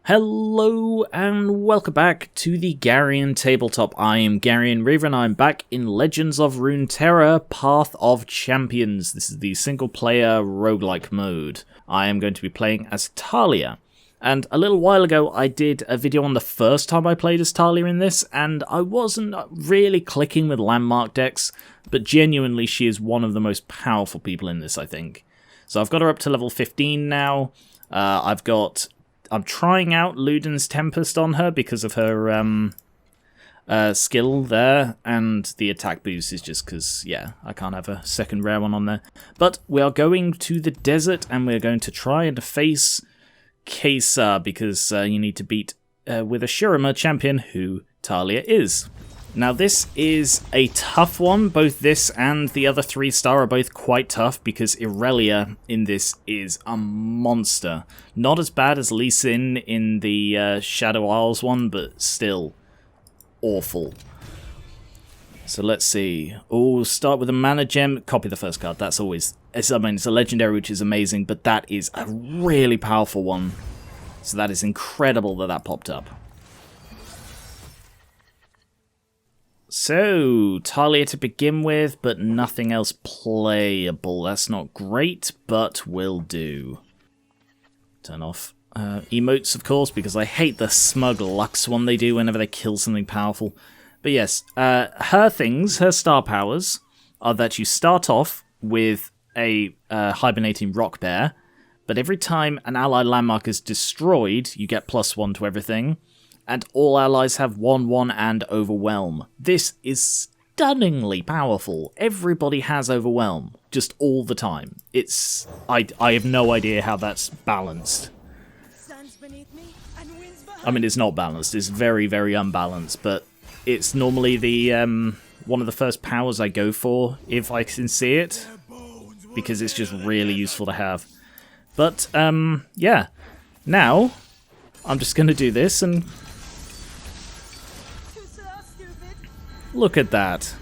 Hello and welcome back to the Garion Tabletop. I am Garion Reaver and I'm back in Legends of Runeterra Path of Champions. This is the single player roguelike mode. I am going to be playing as Taliyah. And a little while ago I did a video on the first time I played as Taliyah in this, and I wasn't really clicking with landmark decks, but genuinely she is one of the most powerful people in this, I think. So I've got her up to level 15 now. I'm trying out Luden's Tempest on her because of her skill there, and the attack boost is just because, yeah, I can't have a second rare one on there. But we are going to the desert, and we're going to try and face Kaisa, because you need to beat with a Shurima champion, who Taliyah is. Now this is a tough one. Both this and the other 3-star are both quite tough because Irelia in this is a monster. Not as bad as Lee Sin in the Shadow Isles one, but still awful. So let's see. Oh, start with a mana gem. Copy the first card. That's always... it's a legendary, which is amazing, but that is a really powerful one. So that is incredible that that popped up. So, Taliyah to begin with, but nothing else playable. That's not great, but will do. Turn off emotes, of course, because I hate the smug Lux one they do whenever they kill something powerful. But yes, her star powers, are that you start off with a hibernating rock bear, but every time an ally landmark is destroyed, you get +1 to everything. And all allies have 1/1 and Overwhelm. This is stunningly powerful. Everybody has Overwhelm, just all the time. I have no idea how that's balanced. I mean, it's not balanced. It's very, very unbalanced, but it's normally the one of the first powers I go for if I can see it, because it's just really useful to have. But yeah, now I'm just going to do this and... look at that.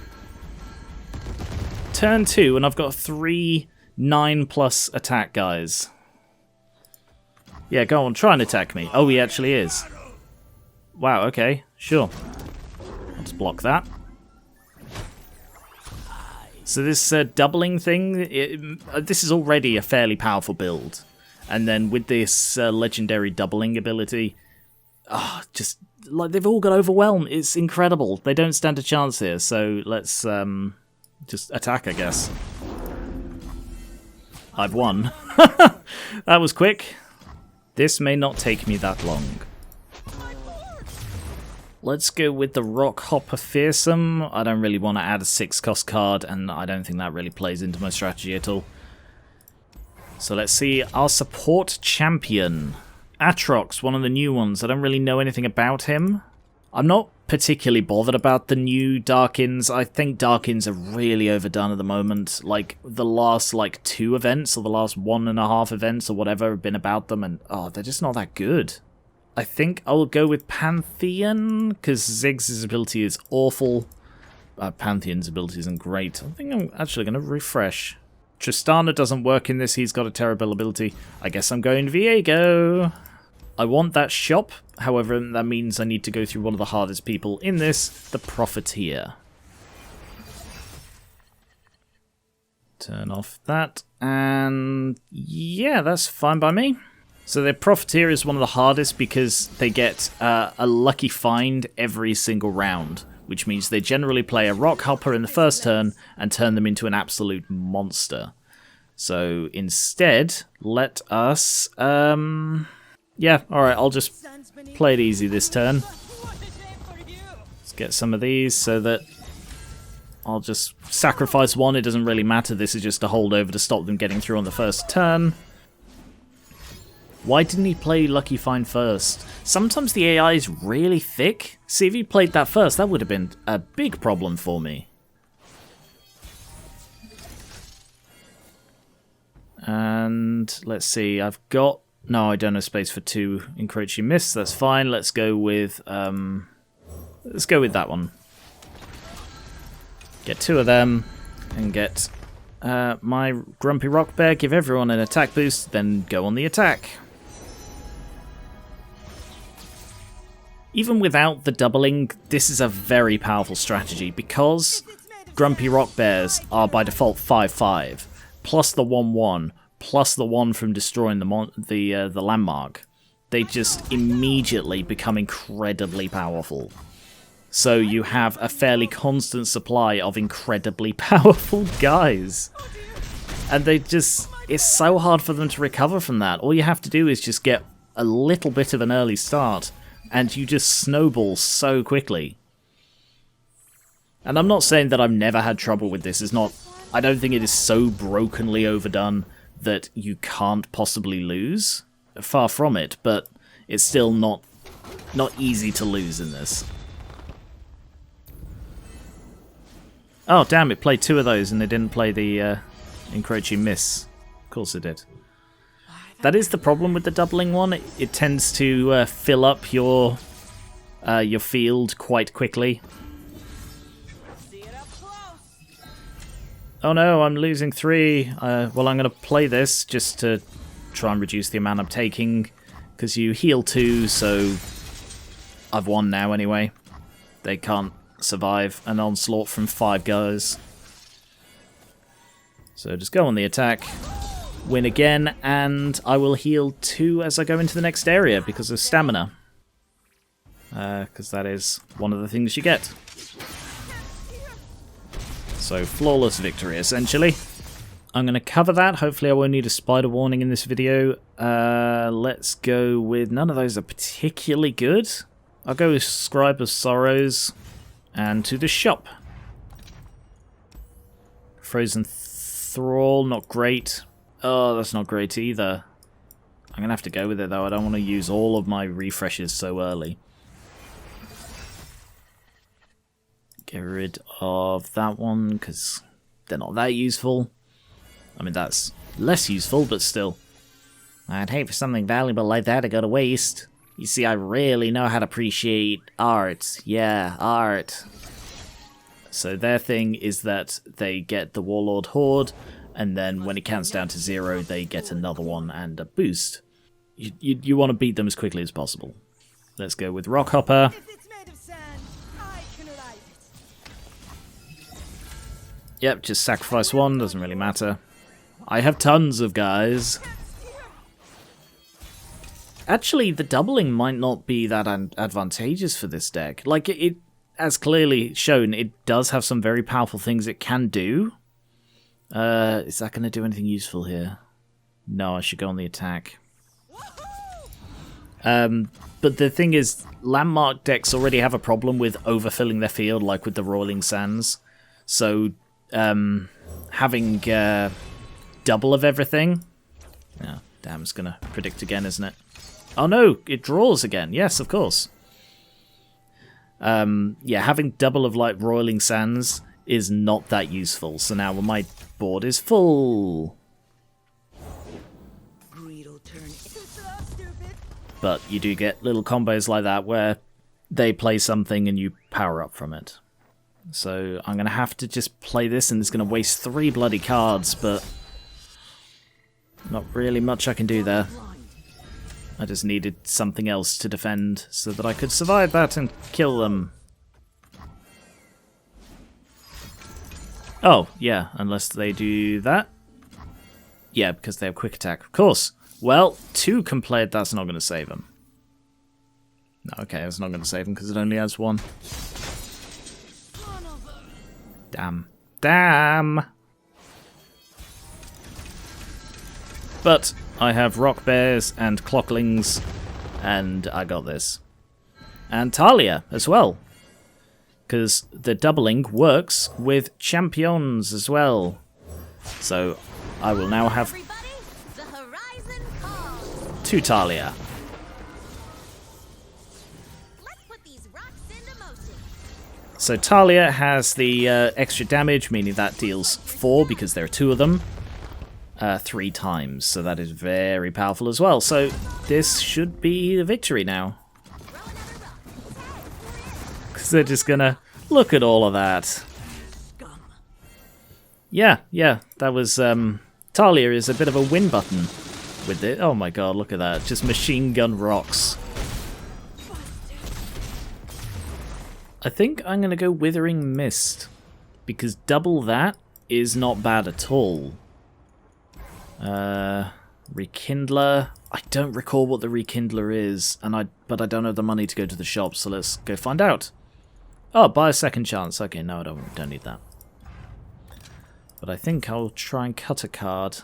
Turn 2, and I've got 3 9+ attack guys. Yeah, go on, try and attack me. Oh, he actually is. Wow, okay, sure. I'll just block that. So this doubling thing, this is already a fairly powerful build. And then with this legendary doubling ability, just... like, they've all got Overwhelm. It's incredible. They don't stand a chance here, so let's just attack, I guess. I've won. That was quick. This may not take me that long. Let's go with the Rock Hopper Fearsome. I don't really want to add a 6-cost card, and I don't think that really plays into my strategy at all. So let's see our support champion. Atrox, one of the new ones. I don't really know anything about him. I'm not particularly bothered about the new Darkins. I think Darkins are really overdone at the moment. Like, the last, 2 events, or the last 1.5 events, or whatever, have been about them, and, they're just not that good. I think I'll go with Pantheon, because Ziggs' ability is awful. Pantheon's ability isn't great. I think I'm actually going to refresh. Tristana doesn't work in this. He's got a terrible ability. I guess I'm going Viego. I want that shop. However, that means I need to go through one of the hardest people in this, the Profiteer. Turn off that. And yeah, that's fine by me. So the Profiteer is one of the hardest because they get a lucky find every single round, which means they generally play a Rock Hopper in the first turn and turn them into an absolute monster. So instead, let us... yeah, alright, I'll just play it easy this turn. Let's get some of these so that I'll just sacrifice one. It doesn't really matter. This is just a holdover to stop them getting through on the first turn. Why didn't he play Lucky Find first? Sometimes the AI is really thick. See, if he played that first, that would have been a big problem for me. And let's see, I've got... no, I don't have space for 2 Encroaching Mists. That's fine. Let's go with that one. Get 2 of them, and get my Grumpy Rock Bear. Give everyone an attack boost, then go on the attack. Even without the doubling, this is a very powerful strategy because Grumpy Rock Bears are by default 5/5, plus the 1/1, plus the 1 from destroying the landmark. They just immediately become incredibly powerful. So you have a fairly constant supply of incredibly powerful guys. And it's so hard for them to recover from that. All you have to do is just get a little bit of an early start, and you just snowball so quickly. And I'm not saying that I've never had trouble with this. I don't think it is so brokenly overdone that you can't possibly lose. Far from it, but it's still not easy to lose in this. Oh, damn, it played 2 of those and it didn't play the encroaching miss. Of course it did. That is the problem with the doubling one. It tends to fill up your field quite quickly. Oh no, I'm losing 3. Well, I'm going to play this just to try and reduce the amount I'm taking, because you heal 2, so I've won now anyway. They can't survive an onslaught from 5 guys. So just go on the attack, win again, and I will heal 2 as I go into the next area because of stamina. Because that is one of the things you get. So flawless victory, essentially. I'm going to cover that. Hopefully I won't need a spider warning in this video. Let's go with... None of those are particularly good. I'll go with Scribe of Sorrows and to the shop. Frozen Thrall, not great. Oh, that's not great either. I'm going to have to go with it, though. I don't want to use all of my refreshes so early. Get rid of that one, because they're not that useful. I mean, that's less useful, but still. I'd hate for something valuable like that to go to waste. You see, I really know how to appreciate art. Yeah, art. So their thing is that they get the Warlord Horde, and then when it counts down to 0, they get another one and a boost. You want to beat them as quickly as possible. Let's go with Rockhopper. Yep, just sacrifice 1, doesn't really matter. I have tons of guys. Actually, the doubling might not be that advantageous for this deck. Like, it as clearly shown, it does have some very powerful things it can do. Is that going to do anything useful here? No, I should go on the attack. But the thing is, landmark decks already have a problem with overfilling their field, like with the Roiling Sands. So, having double of everything... Oh, damn, it's going to predict again, isn't it? Oh no, it draws again. Yes, of course. Yeah, having double of like Roiling Sands is not that useful. So now my board is full. But you do get little combos like that where they play something and you power up from it. So I'm going to have to just play this, and it's going to waste 3 bloody cards, but not really much I can do there. I just needed something else to defend so that I could survive that and kill them. Oh, yeah, unless they do that. Yeah, because they have quick attack, of course. Well, 2 completed, that's not going to save them. No, okay, that's not going to save them because it only has 1. Damn. Damn! But I have Rock Bears and Clocklings, and I got this. And Taliyah as well. Because the doubling works with champions as well. So I will now have 2 Taliyah. So Taliyah has the extra damage, meaning that deals 4 because there are 2 of them. 3 times, so that is very powerful as well. So this should be the victory now. Because they're just gonna look at all of that. Yeah, that was... Taliyah is a bit of a win button with it. Oh my god, look at that. Just machine gun rocks. I think I'm going to go Withering Mist, because double that is not bad at all. Rekindler. I don't recall what the Rekindler is, but I don't have the money to go to the shop, so let's go find out. Oh, buy a second chance. Okay, no, I don't need that. But I think I'll try and cut a card.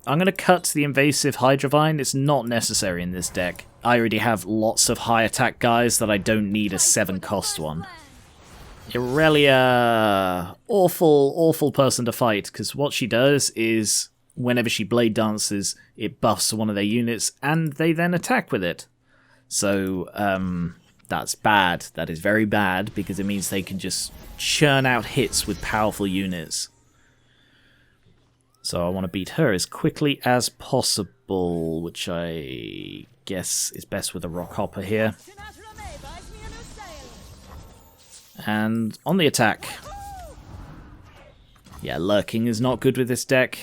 I'm going to cut the Invasive Hydrovine. It's not necessary in this deck. I already have lots of high attack guys that I don't need a 7 cost one. Irelia, awful person to fight, because what she does is whenever she blade dances, it buffs one of their units, and they then attack with it. So, that's bad. That is very bad, because it means they can just churn out hits with powerful units. So I want to beat her as quickly as possible, which I guess is best with a Rock Hopper here. And on the attack. Yeah, lurking is not good with this deck.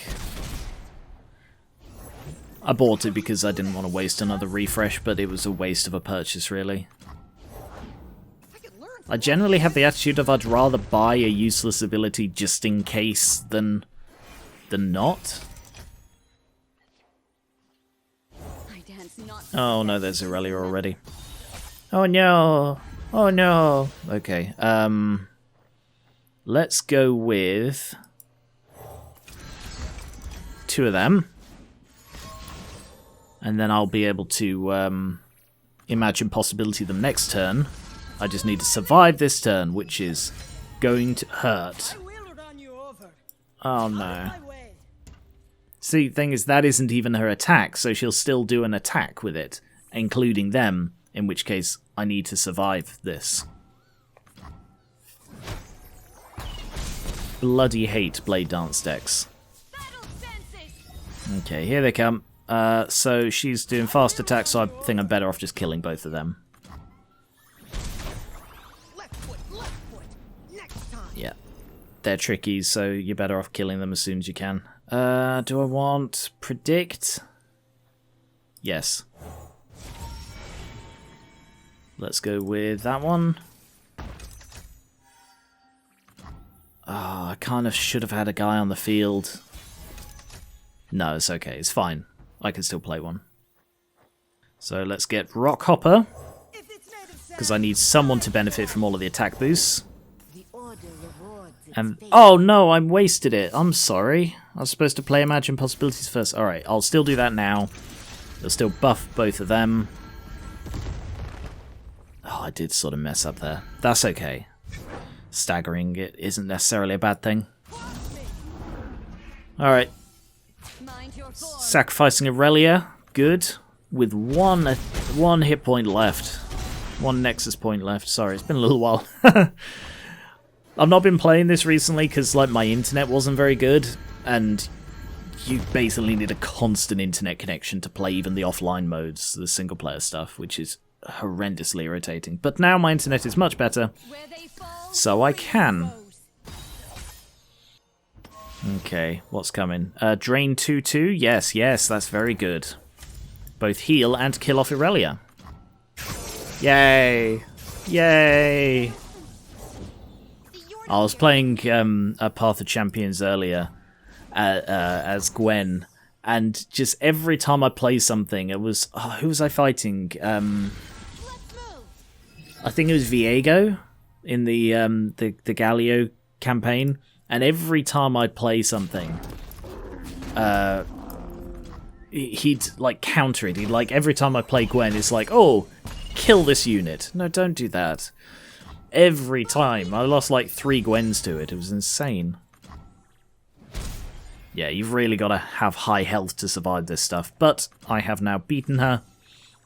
I bought it because I didn't want to waste another refresh, but it was a waste of a purchase, really. I generally have the attitude of I'd rather buy a useless ability just in case than not. Oh no, there's Irelia already. Oh no! Oh no! Okay, let's go with 2 of them. And then I'll be able to imagine possibility them next turn. I just need to survive this turn, which is going to hurt. Oh no. See, the thing is, that isn't even her attack, so she'll still do an attack with it, including them, in which case I need to survive this. Bloody hate Blade Dance decks. Okay, here they come. So she's doing fast attack, so I think I'm better off just killing both of them. Yeah, they're tricky, so you're better off killing them as soon as you can. Do I want Predict? Yes. Let's go with that one. I kind of should have had a guy on the field. No, it's okay, it's fine. I can still play one. So let's get Rock Hopper, because I need someone to benefit from all of the attack boosts. And oh no, I wasted it. I'm sorry. I was supposed to play Imagine Possibilities first. Alright, I'll still do that now. They'll still buff both of them. Oh, I did sort of mess up there. That's okay. Staggering it isn't necessarily a bad thing. Alright. Sacrificing Irelia. Good. With one hit point left. One Nexus point left. Sorry, it's been a little while. I've not been playing this recently because like my internet wasn't very good, and you basically need a constant internet connection to play even the offline modes, the single player stuff, which is horrendously irritating. But now my internet is much better, so I can. Okay, what's coming? Drain 2/2? Yes, that's very good. Both heal and kill off Irelia. Yay! Yay! I was playing a Path of Champions earlier as Gwen, and just every time I play something, it was... Oh, who was I fighting? I think it was Viego in the Galio campaign, and every time I'd play something, he'd like counter it. He'd like, every time I play Gwen, it's like, oh, kill this unit. No, don't do that. Every time. I lost like 3 Gwens to it. It was insane. Yeah, you've really got to have high health to survive this stuff. But I have now beaten her,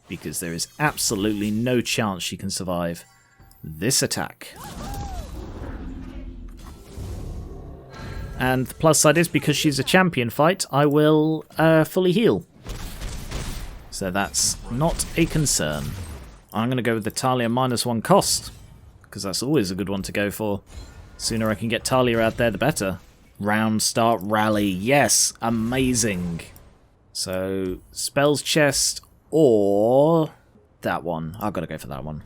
because there is absolutely no chance she can survive this attack. And the plus side is, because she's a champion fight, I will fully heal. So that's not a concern. I'm going to go with the Taliyah -1 cost, because that's always a good one to go for. Sooner I can get Taliyah out there, the better. Round, start, rally. Yes, amazing. So, spells chest or that one. I've got to go for that one.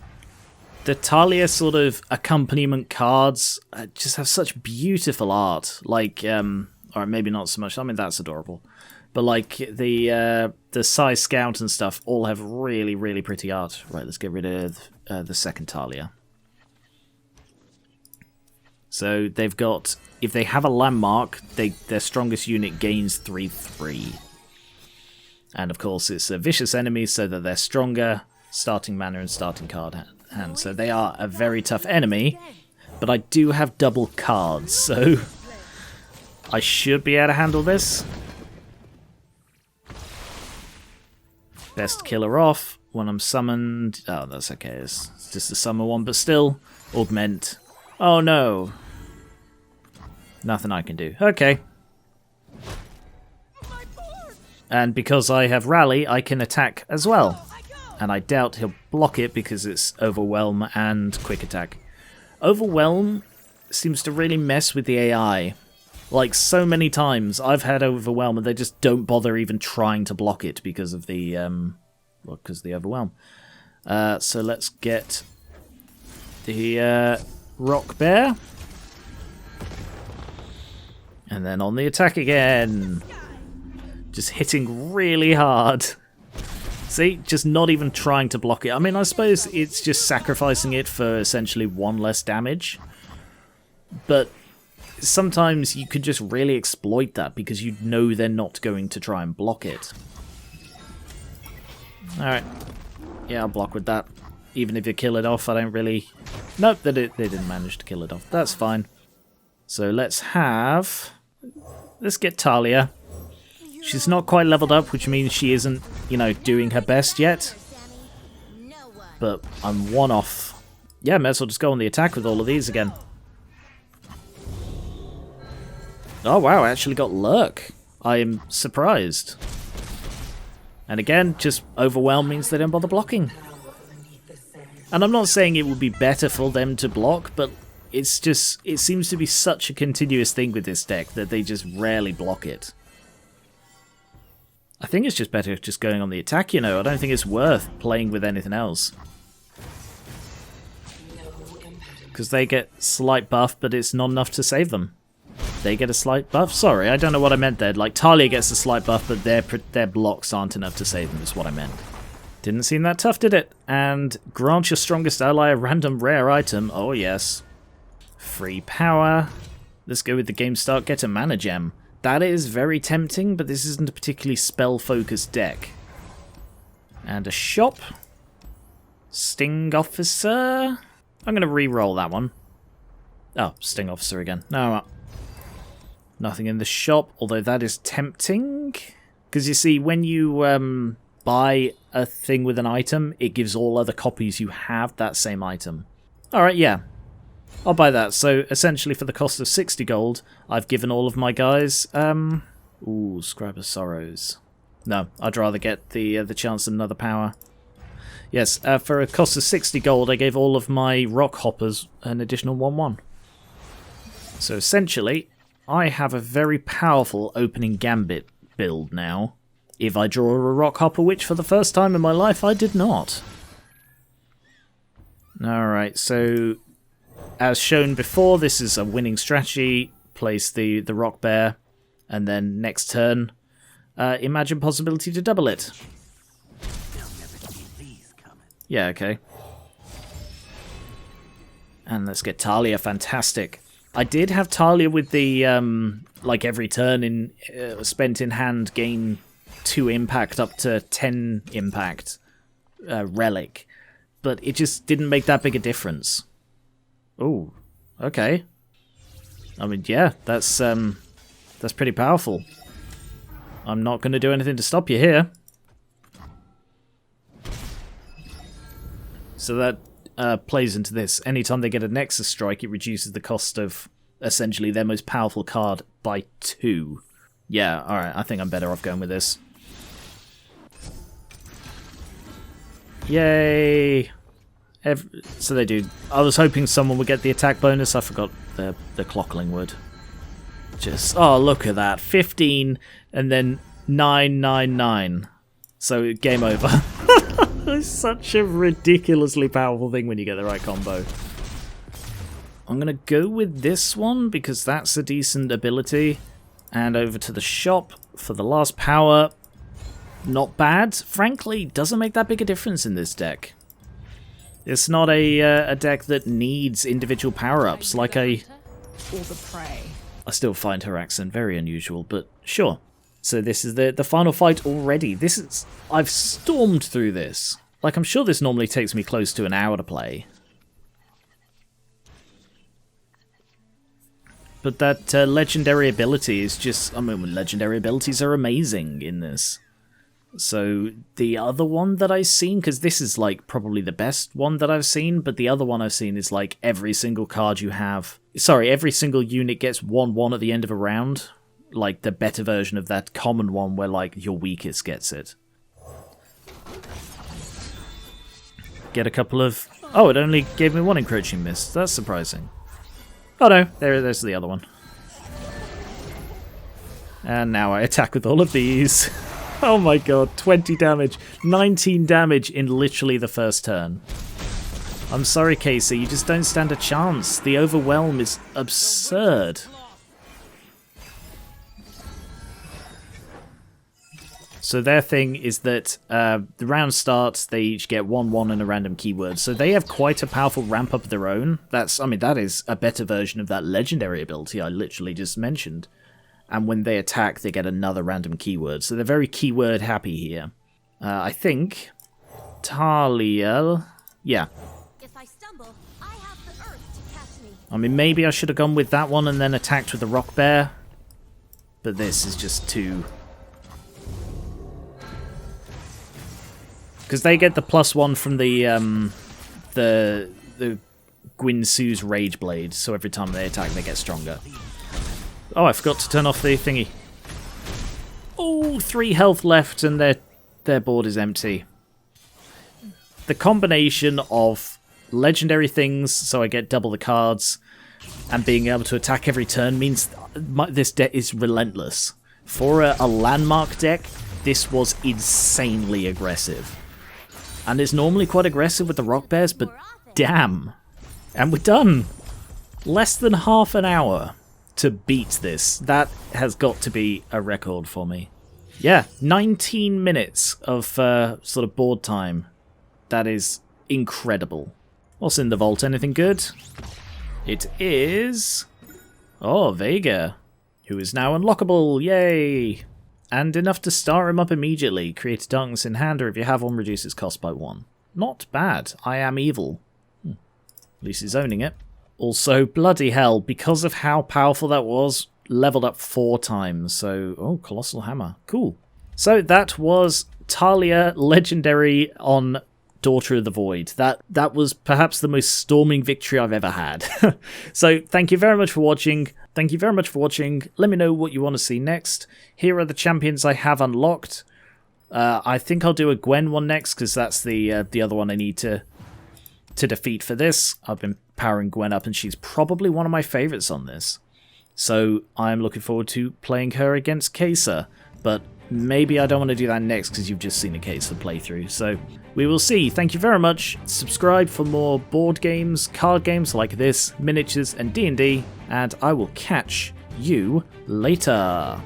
The Taliyah sort of accompaniment cards just have such beautiful art. Like, or maybe not so much. I mean, that's adorable. But like the Psy Scout and stuff all have really, really pretty art. Right, let's get rid of the second Taliyah. So they've got, if they have a landmark, their strongest unit gains 3/3. And of course it's a vicious enemy, so that they're stronger, starting mana and starting card hand. So they are a very tough enemy, but I do have double cards, so I should be able to handle this. Best killer off when I'm summoned. Oh, that's okay. It's just a summon one, but still. Augment. Oh no. Nothing I can do. Okay. And because I have Rally, I can attack as well. And I doubt he'll block it because it's Overwhelm and Quick Attack. Overwhelm seems to really mess with the AI. Like, so many times I've had Overwhelm and they just don't bother even trying to block it because of the, well, because of the Overwhelm. So let's get the Rock Bear. And then on the attack again. Just hitting really hard. See, just not even trying to block it. I mean, I suppose it's just sacrificing it for essentially one less damage. But sometimes you could just really exploit that because you know they're not going to try and block it. Alright. Yeah, I'll block with that. Even if you kill it off, I don't really... Nope, they didn't manage to kill it off. That's fine. So let's get Taliyah. She's not quite leveled up, which means she isn't, you know, doing her best yet. But I'm one off. Yeah, may as well just go on the attack with all of these again. Oh wow, I actually got Lurk. I am surprised. And again, just Overwhelm means they don't bother blocking. And I'm not saying it would be better for them to block, but it's just, it seems to be such a continuous thing with this deck that they just rarely block it. I think it's just better just going on the attack, you know. I don't think it's worth playing with anything else. Because they get slight buff, but it's not enough to save them. They get a slight buff? Sorry, I don't know what I meant there. Like, Taliyah gets a slight buff, but their blocks aren't enough to save them, is what I meant. Didn't seem that tough, did it? And grant your strongest ally a random rare item. Oh, yes. Free power. Let's go with the game start. Get a mana gem. That is very tempting, but this isn't a particularly spell-focused deck. And a shop. Sting Officer. I'm going to re-roll that one. Oh, Sting Officer again. No, nothing in the shop, although that is tempting. Because you see, when you buy a thing with an item, it gives all other copies you have that same item. Alright, yeah. I'll buy that. So, essentially, for the cost of 60 gold, I've given all of my guys, ooh, Scribe of Sorrows. No, I'd rather get the chance of another power. Yes, for a cost of 60 gold, I gave all of my Rock Hoppers an additional 1/1. So, essentially, I have a very powerful opening Gambit build now. If I draw a Rock Hopper, which for the first time in my life, I did not. Alright, so... as shown before, this is a winning strategy. Place the Rock Bear, and then next turn, imagine possibility to double it. Yeah, okay. And let's get Taliyah, fantastic. I did have Taliyah with the, like every turn in spent in hand gain 2 impact up to 10 impact relic, but it just didn't make that big a difference. Oh, okay. I mean, yeah, that's pretty powerful. I'm not going to do anything to stop you here. So that plays into this. Anytime they get a Nexus Strike, it reduces the cost of essentially their most powerful card by 2. Yeah, alright, I think I'm better off going with this. Yay! So they do. I was hoping someone would get the attack bonus. I forgot the Clockling would. Just, oh, look at that. 15 and then 999. So game over. It's such a ridiculously powerful thing when you get the right combo. I'm going to go with this one because that's a decent ability. And over to the shop for the last power. Not bad. Frankly, doesn't make that big a difference in this deck. It's not a deck that needs individual power-ups like I still find her accent very unusual, but sure. So this is the final fight already. I've stormed through this. Like, I'm sure this normally takes me close to an hour to play. But that legendary ability is just... I mean, legendary abilities are amazing in this. So the other one that I've seen, because this is like probably the best one that I've seen, but the other one I've seen is like every single card you have... Sorry, every single unit gets 1/1 at the end of a round. Like the better version of that common one where like your weakest gets it. Get a couple of... Oh, it only gave me one encroaching miss. That's surprising. Oh no, there's the other one. And now I attack with all of these. Oh my god, 20 damage. 19 damage in literally the first turn. I'm sorry, Casey, you just don't stand a chance. The overwhelm is absurd. So their thing is that the round starts, they each get 1/1 and a random keyword. So they have quite a powerful ramp up of their own. That is a better version of that legendary ability I literally just mentioned. And when they attack, they get another random keyword. So they're very keyword happy here. I think Taliyah, yeah. If I stumble, I have the earth to catch me. I mean, maybe I should have gone with that one and then attacked with the rock bear. But this is just too... Because they get the +1 from the Gwynsu's Rage Blade, so every time they attack, they get stronger. Oh, I forgot to turn off the thingy. Oh, 3 health left, and their board is empty. The combination of legendary things, so I get double the cards, and being able to attack every turn means this deck is relentless. For a landmark deck, this was insanely aggressive. And it's normally quite aggressive with the rock bears, but damn. And we're done. Less than half an hour to beat this. That has got to be a record for me. Yeah, 19 minutes of sort of board time. That is incredible. What's in the vault? Anything good? It is... Oh, Vega, who is now unlockable. Yay! And enough to star him up immediately. Create a darkness in hand, or if you have one, reduce its cost by 1. Not bad. I am evil. At least he's owning it. Also, bloody hell, because of how powerful that was, leveled up 4 times. So, oh, Colossal Hammer. Cool. So that was Taliyah Legendary on Daughter of the Void. That was perhaps the most storming victory I've ever had. So thank you very much for watching. Thank you very much for watching. Let me know what you want to see next. Here are the champions I have unlocked. I think I'll do a Gwen one next because that's the other one I need to defeat for this. I've been powering Gwen up and she's probably one of my favorites on this. So I'm looking forward to playing her against Kai'Sa, but maybe I don't want to do that next because you've just seen a Kai'Sa playthrough. So we will see. Thank you very much. Subscribe for more board games, card games like this, miniatures and D&D, and I will catch you later.